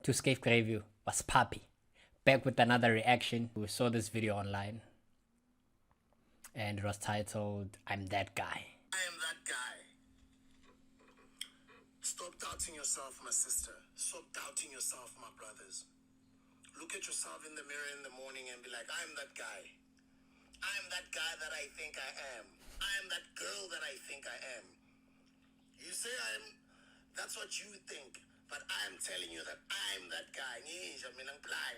to Scape Review. Was Papi back with another reaction. We saw this video online and it was titled I'm That Guy. I am that guy. Stop doubting yourself, my sister. Stop doubting yourself, my brothers. Look at yourself in the mirror in the morning and be like, I am that guy. I am that guy that I think I am. I am that girl that I think I am. You say that's what you think, but I am telling you that I am that guy.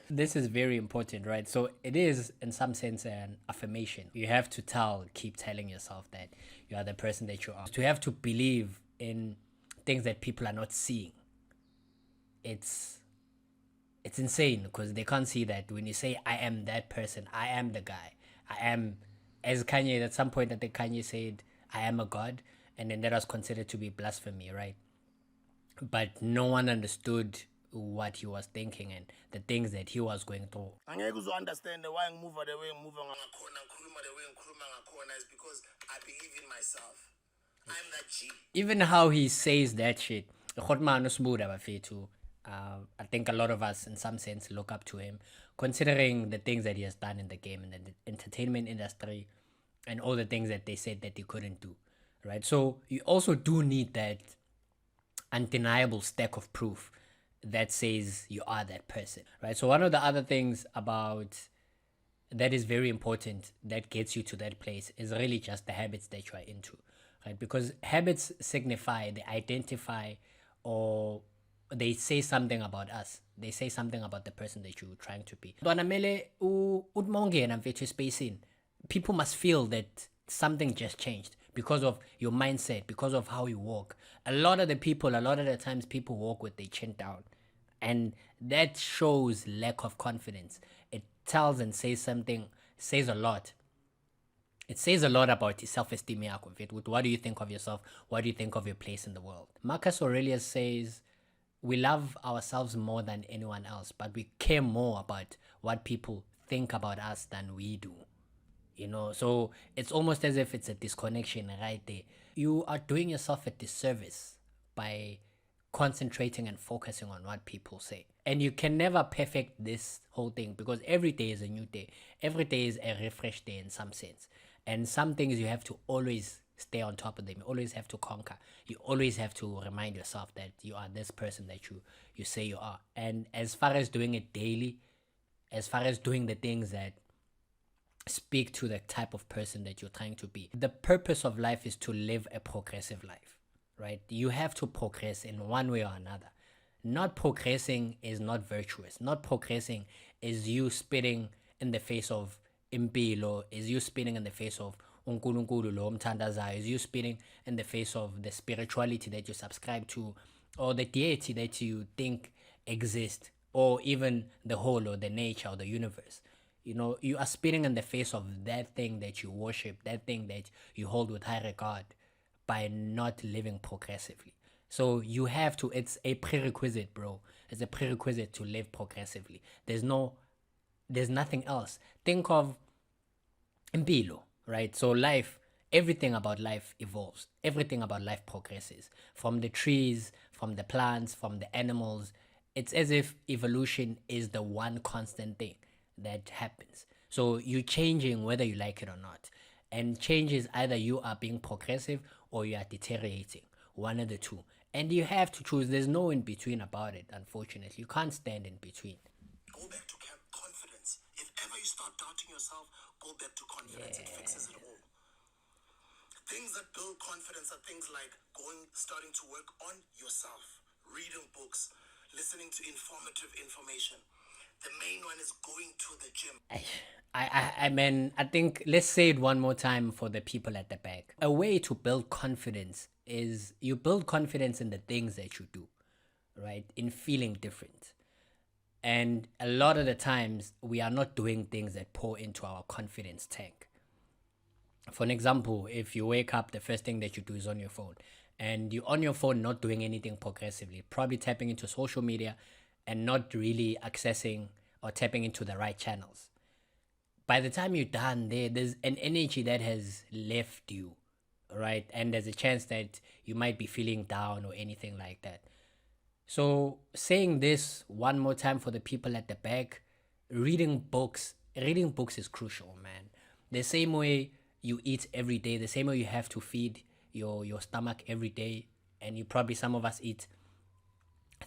This is very important, right? So it is in some sense an affirmation. You have to keep telling yourself that you are the person that you are. To have to believe in things that people are not seeing. It's insane because they can't see that when you say I am that person, I am the guy, I am, as Kanye at some point I think Kanye said I am a god, and then that was considered to be blasphemy, right? But no one understood what he was thinking and the things that he was going through. I understand why I move the way I move is because I believe in myself. I'm that G. Even how he says that shit, I think a lot of us in some sense look up to him, considering the things that he has done in the game and the entertainment industry and all the things that they said that he couldn't do, right? So you also do need that undeniable stack of proof that says you are that person, right? So one of the other things about that is very important that gets you to that place is really just the habits that you are into, right? Because habits signify, they identify, or they say something about us. They say something about the person that you're trying to be. People must feel that something just changed because of your mindset, because of how you walk. A lot of the times people walk with their chin down, and that shows lack of confidence. It tells and says a lot. It says a lot about your self-esteem. What do you think of yourself? What do you think of your place in the world? Marcus Aurelius says, we love ourselves more than anyone else, but we care more about what people think about us than we do. You know, so it's almost as if it's a disconnection right there. You are doing yourself a disservice by concentrating and focusing on what people say. And you can never perfect this whole thing because every day is a new day. Every day is a refresh day in some sense. And some things you have to always stay on top of them. You always have to conquer. You always have to remind yourself that you are this person that you say you are. And as far as doing it daily, as far as doing the things that speak to the type of person that you're trying to be, the purpose of life is to live a progressive life, right? You have to progress in one way or another. Not progressing is not virtuous. Not progressing is you spitting in the face of impilo, is you spitting in the face of unkulunkulu lo umthandazayo, is you spitting in the face of the spirituality that you subscribe to, or the deity that you think exists, or even the whole or the nature or the universe. You know, you are spitting in the face of that thing that you worship, that thing that you hold with high regard, by not living progressively. So you have to, it's a prerequisite, bro. It's a prerequisite to live progressively. There's nothing else. Think of impilo, right? So life, everything about life evolves. Everything about life progresses. From the trees, from the plants, from the animals. It's as if evolution is the one constant thing that happens. So you're changing whether you like it or not. And change is either you are being progressive or you are deteriorating. One of the two. And you have to choose. There's no in between about it, unfortunately. You can't stand in between. Go back to confidence. If ever you start doubting yourself, go back to confidence. It fixes it all. Things that build confidence are things like starting to work on yourself, reading books, listening to informative information. The main one is going to the gym. I mean, I think, let's say it one more time for the people at the back. A way to build confidence is you build confidence in the things that you do, right? In feeling different. And a lot of the times, we are not doing things that pour into our confidence tank. For an example, if you wake up, the first thing that you do is on your phone. And you're on your phone not doing anything progressively, probably tapping into social media and not really accessing or tapping into the right channels. By the time you're done there's an energy that has left you, right? And there's a chance that you might be feeling down or anything like that. So, saying this one more time for the people at the back, reading books is crucial, man. The same way you eat every day, the same way you have to feed your stomach every day, and you probably, some of us eat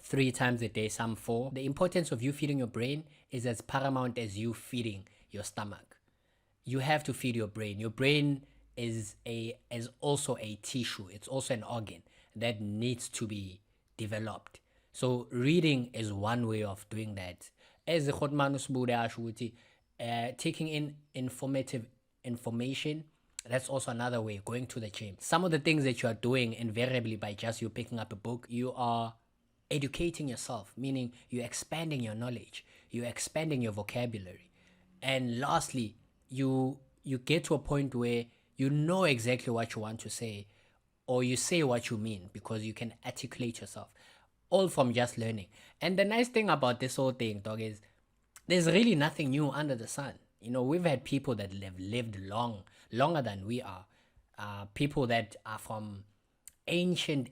3 times a day, some four. The importance of you feeding your brain is as paramount as you feeding your stomach. You have to feed your brain. Your brain is also a tissue. It's also an organ that needs to be developed. So reading is one way of doing that. As the Khotman Usbude asho ukuthi, taking in informative information, that's also another way, going to the gym. Some of the things that you are doing invariably by just you picking up a book, you are educating yourself, meaning you're expanding your knowledge, you're expanding your vocabulary. And lastly, you get to a point where you know exactly what you want to say, or you say what you mean because you can articulate yourself, all from just learning. And the nice thing about this whole thing, dog, is there's really nothing new under the sun. You know, we've had people that have lived longer than we are. People that are from ancient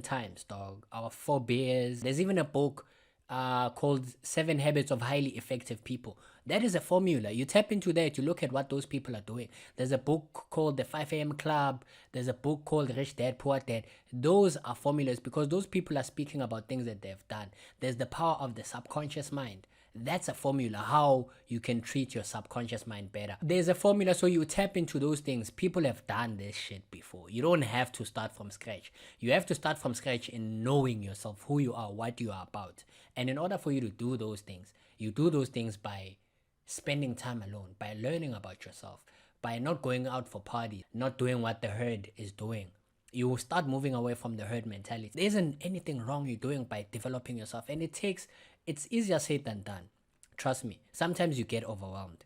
times, dog. Our forebears. There's even a book called Seven Habits of Highly Effective People. That is a formula. You tap into that, you look at what those people are doing. There's a book called The 5 a.m. Club. There's a book called Rich Dad, Poor Dad. Those are formulas because those people are speaking about things that they've done. There's the power of the subconscious mind. That's a formula how you can treat your subconscious mind better. There's a formula, so you tap into those things. People have done this shit before. You don't have to start from scratch. You have to start from scratch in knowing yourself, who you are, what you are about. And in order for you to do those things, you do those things by spending time alone, by learning about yourself, by not going out for parties, not doing what the herd is doing. You will start moving away from the herd mentality. There isn't anything wrong you're doing by developing yourself, and it's easier said than done. Trust me, sometimes you get overwhelmed.